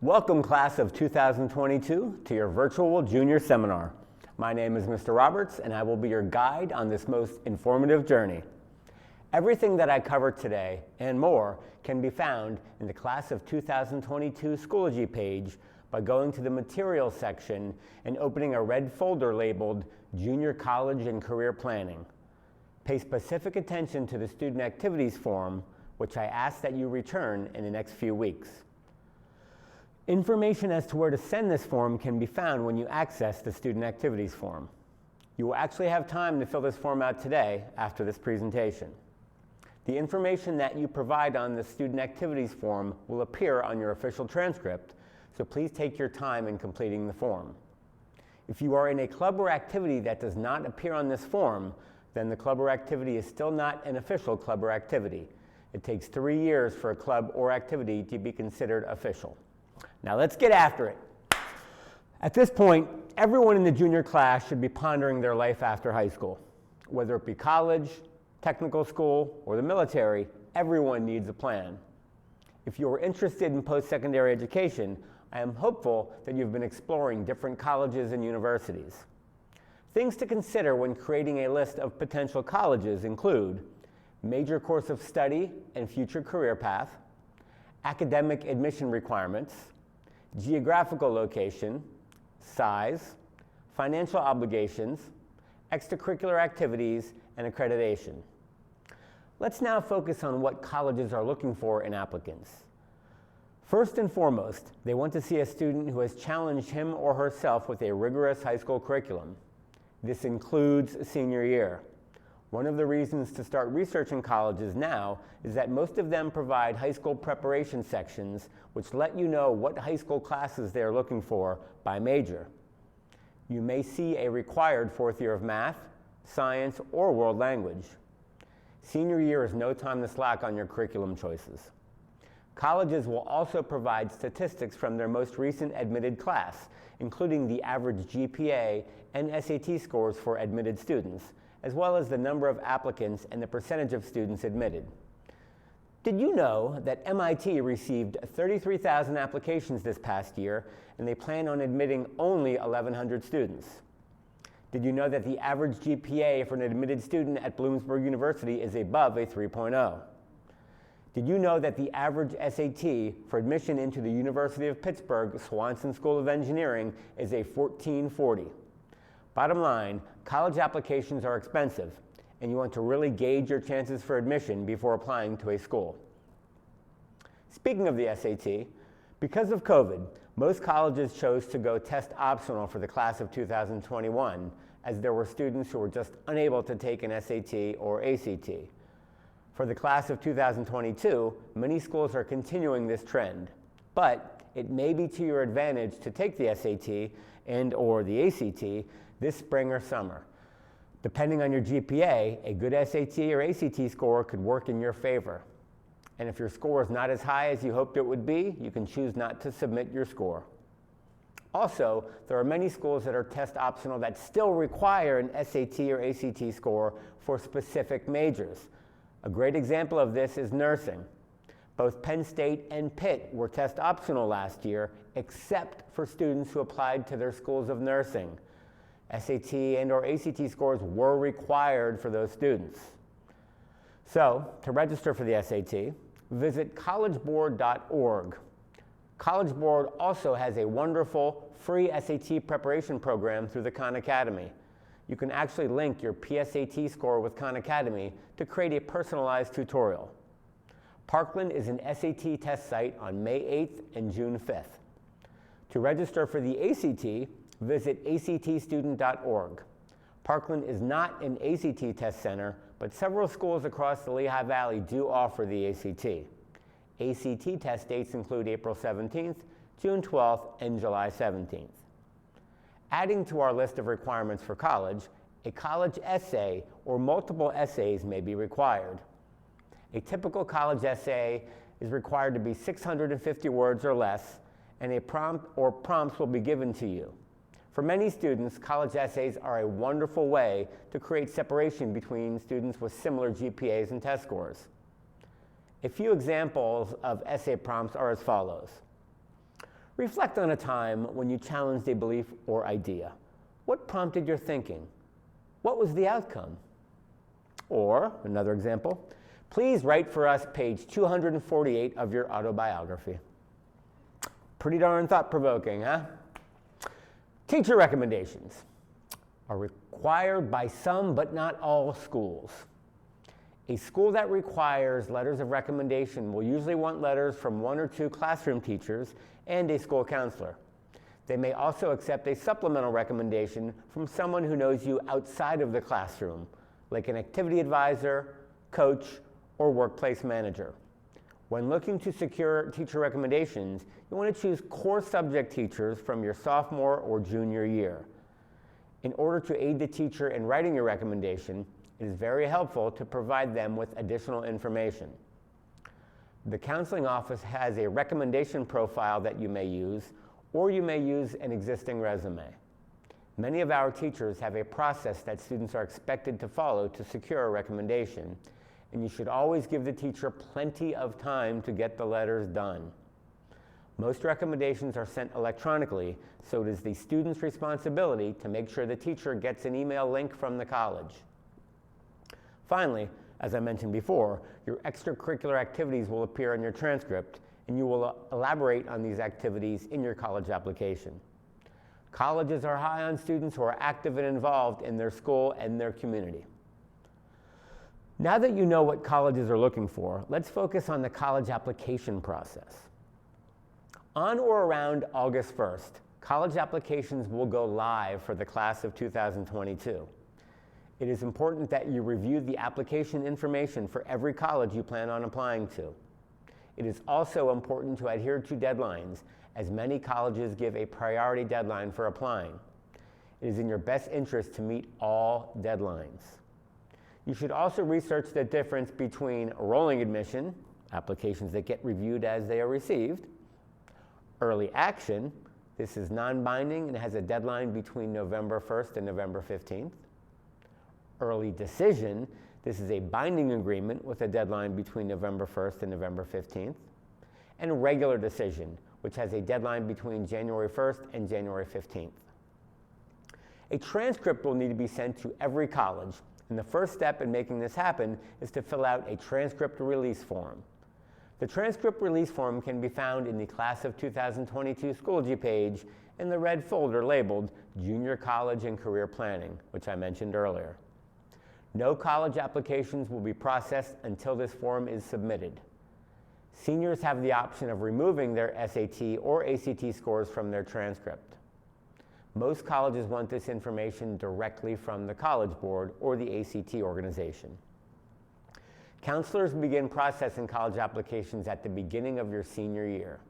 Welcome, class of 2022, to your virtual junior seminar. My name is Mr. Roberts, and I will be your guide on this most informative journey. Everything that I cover today and more can be found in the class of 2022 Schoology page by going to the materials section and opening a red folder labeled Junior College and Career Planning. Pay specific attention to the student activities form, which I ask that you return in the next few weeks. Information as to where to send this form can be found when you access the student activities form. You will actually have time to fill this form out today after this presentation. The information that you provide on the student activities form will appear on your official transcript, so please take your time in completing the form. If you are in a club or activity that does not appear on this form, then the club or activity is still not an official club or activity. It takes 3 years for a club or activity to be considered official. Now let's get after it. At this point, everyone in the junior class should be pondering their life after high school. Whether it be college, technical school, or the military, everyone needs a plan. If you are interested in post-secondary education, I am hopeful that you've been exploring different colleges and universities. Things to consider when creating a list of potential colleges include major course of study and future career path, academic admission requirements, geographical location, size, financial obligations, extracurricular activities, and accreditation. Let's now focus on what colleges are looking for in applicants. First and foremost, they want to see a student who has challenged him or herself with a rigorous high school curriculum. This includes senior year. One of the reasons to start researching colleges now is that most of them provide high school preparation sections which let you know what high school classes they are looking for by major. You may see a required 4th year of math, science, or world language. Senior year is no time to slack on your curriculum choices. Colleges will also provide statistics from their most recent admitted class, including the average GPA and SAT scores for admitted students, as well as the number of applicants and the percentage of students admitted. Did you know that MIT received 33,000 applications this past year, and they plan on admitting only 1,100 students? Did you know that the average GPA for an admitted student at Bloomsburg University is above a 3.0? Did you know that the average SAT for admission into the University of Pittsburgh Swanson School of Engineering is a 1440? Bottom line, college applications are expensive, and you want to really gauge your chances for admission before applying to a school. Speaking of the SAT, because of COVID, most colleges chose to go test optional for the class of 2021, as there were students who were just unable to take an SAT or ACT. For the class of 2022, many schools are continuing this trend, but it may be to your advantage to take the SAT and/or the ACT this spring or summer. Depending on your GPA, a good SAT or ACT score could work in your favor. And if your score is not as high as you hoped it would be, you can choose not to submit your score. Also, there are many schools that are test optional that still require an SAT or ACT score for specific majors. A great example of this is nursing. Both Penn State and Pitt were test optional last year, except for students who applied to their schools of nursing. SAT and/or ACT scores were required for those students. So, to register for the SAT, visit collegeboard.org. College Board also has a wonderful free SAT preparation program through the Khan Academy. You can actually link your PSAT score with Khan Academy to create a personalized tutorial. Parkland is an SAT test site on May 8th and June 5th. To register for the ACT, visit actstudent.org. Parkland is not an ACT test center, but several schools across the Lehigh Valley do offer the ACT. ACT test dates include April 17th, June 12th, and July 17th. Adding to our list of requirements for college, a college essay or multiple essays may be required. A typical college essay is required to be 650 words or less, and a prompt or prompts will be given to you. For many students, college essays are a wonderful way to create separation between students with similar GPAs and test scores. A few examples of essay prompts are as follows. Reflect on a time when you challenged a belief or idea. What prompted your thinking? What was the outcome? Or, another example, please write for us page 248 of your autobiography. Pretty darn thought-provoking, huh? Teacher recommendations are required by some but not all schools. A school that requires letters of recommendation will usually want letters from 1 or 2 classroom teachers and a school counselor. They may also accept a supplemental recommendation from someone who knows you outside of the classroom, like an activity advisor, coach, or workplace manager. When looking to secure teacher recommendations, you want to choose core subject teachers from your sophomore or junior year. In order to aid the teacher in writing your recommendation, it is very helpful to provide them with additional information. The counseling office has a recommendation profile that you may use, or you may use an existing resume. Many of our teachers have a process that students are expected to follow to secure a recommendation, and you should always give the teacher plenty of time to get the letters done. Most recommendations are sent electronically, so it is the student's responsibility to make sure the teacher gets an email link from the college. Finally, as I mentioned before, your extracurricular activities will appear in your transcript, and you will elaborate on these activities in your college application. Colleges are high on students who are active and involved in their school and their community. Now that you know what colleges are looking for, let's focus on the college application process. On or around August 1st, college applications will go live for the class of 2022. It is important that you review the application information for every college you plan on applying to. It is also important to adhere to deadlines, as many colleges give a priority deadline for applying. It is in your best interest to meet all deadlines. You should also research the difference between rolling admission, applications that get reviewed as they are received, early action, this is non-binding and has a deadline between November 1st and November 15th, early decision, this is a binding agreement with a deadline between November 1st and November 15th, and regular decision, which has a deadline between January 1st and January 15th. A transcript will need to be sent to every college, and the first step in making this happen is to fill out a transcript release form. The transcript release form can be found in the Class of 2022 Schoology page in the red folder labeled Junior College and Career Planning, which I mentioned earlier. No college applications will be processed until this form is submitted. Seniors have the option of removing their SAT or ACT scores from their transcript. Most colleges want this information directly from the College Board or the ACT organization. Counselors begin processing college applications at the beginning of your senior year.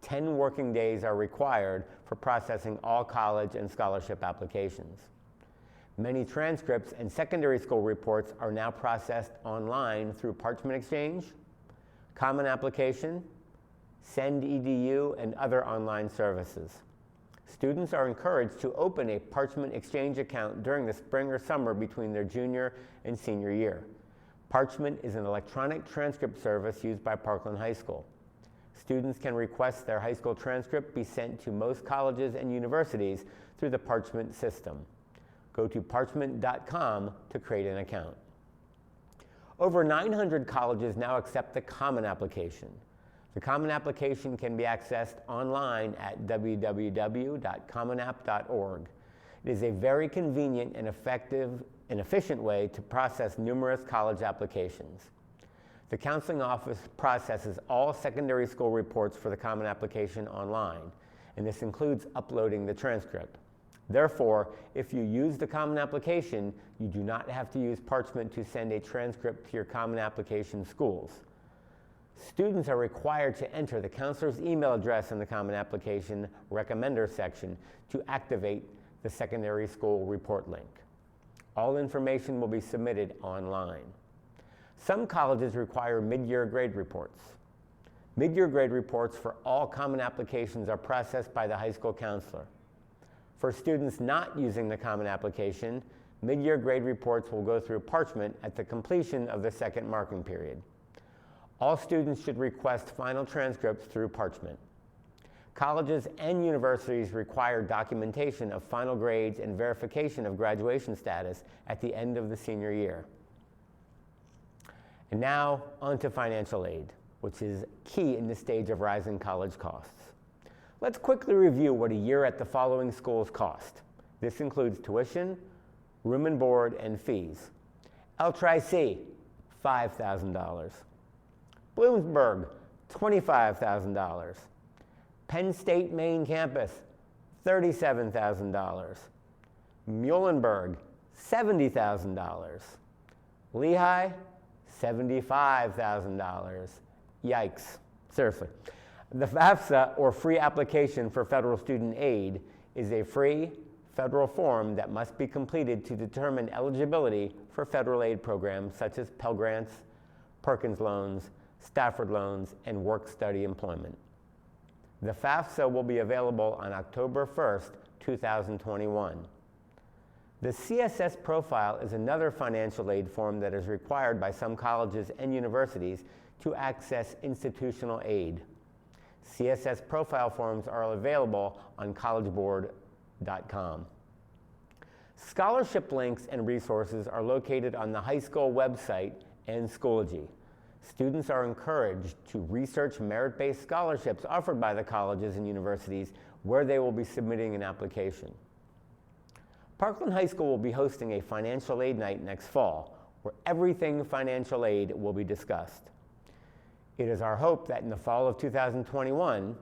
10 working days are required for processing all college and scholarship applications. Many transcripts and secondary school reports are now processed online through Parchment Exchange, Common Application, Send EDU, and other online services. Students are encouraged to open a Parchment Exchange account during the spring or summer between their junior and senior year. Parchment is an electronic transcript service used by Parkland High School. Students can request their high school transcript be sent to most colleges and universities through the Parchment system. Go to parchment.com to create an account. Over 900 colleges now accept the Common Application. The Common Application can be accessed online at www.commonapp.org. It is a very convenient and effective and efficient way to process numerous college applications. The counseling office processes all secondary school reports for the Common Application online, and this includes uploading the transcript. Therefore, if you use the Common Application, you do not have to use Parchment to send a transcript to your Common Application schools. Students are required to enter the counselor's email address in the Common Application Recommender section to activate the secondary school report link. All information will be submitted online. Some colleges require mid-year grade reports. Mid-year grade reports for all Common Applications are processed by the high school counselor. For students not using the Common Application, mid-year grade reports will go through Parchment at the completion of the second marking period. All students should request final transcripts through Parchment. Colleges and universities require documentation of final grades and verification of graduation status at the end of the senior year. And now, on to financial aid, which is key in this stage of rising college costs. Let's quickly review what a year at the following schools cost. This includes tuition, room and board, and fees. L-Tri-C, $5,000. Bloomsburg, $25,000. Penn State main campus, $37,000. Muhlenberg, $70,000. Lehigh, $75,000. Yikes, seriously. The FAFSA, or Free Application for Federal Student Aid, is a free federal form that must be completed to determine eligibility for federal aid programs such as Pell Grants, Perkins loans, Stafford loans, and work-study employment. The FAFSA will be available on October 1st, 2021. The Css Profile is another financial aid form that is required by some colleges and universities to access institutional aid. Css Profile forms are available on collegeboard.com. Scholarship links and resources are located on the high school website and Schoology. Students are encouraged to research merit-based scholarships offered by the colleges and universities where they will be submitting an application. Parkland High School will be hosting a financial aid night next fall, where everything financial aid will be discussed. It is our hope that in the fall of 2021,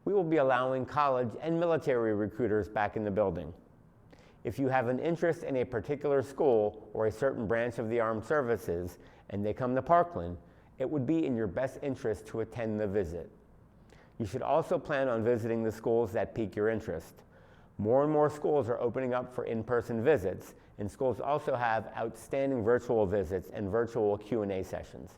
we will be allowing college and military recruiters back in the building. If you have an interest in a particular school or a certain branch of the armed services and they come to Parkland, it would be in your best interest to attend the visit. You should also plan on visiting the schools that pique your interest. More and more schools are opening up for in-person visits, and schools also have outstanding virtual visits and virtual Q&A sessions.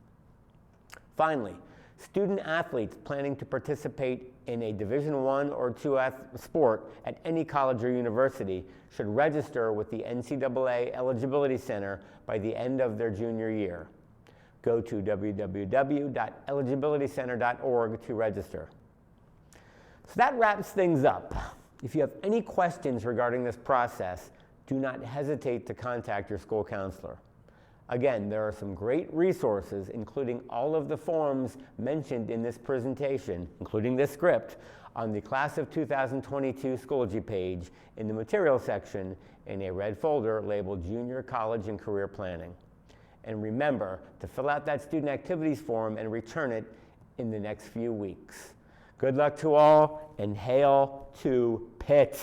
Finally, student athletes planning to participate in a Division I or II sport at any college or university should register with the Ncaa Eligibility Center by the end of their junior year. Go to www.eligibilitycenter.org to register. So that wraps things up. If you have any questions regarding this process, do not hesitate to contact your school counselor. Again, there are some great resources, including all of the forms mentioned in this presentation, including this script, on the Class of 2022 Schoology page in the Materials section in a red folder labeled Junior College and Career Planning. And remember to fill out that student activities form and return it in the next few weeks. Good luck to all, and hail to Pitt.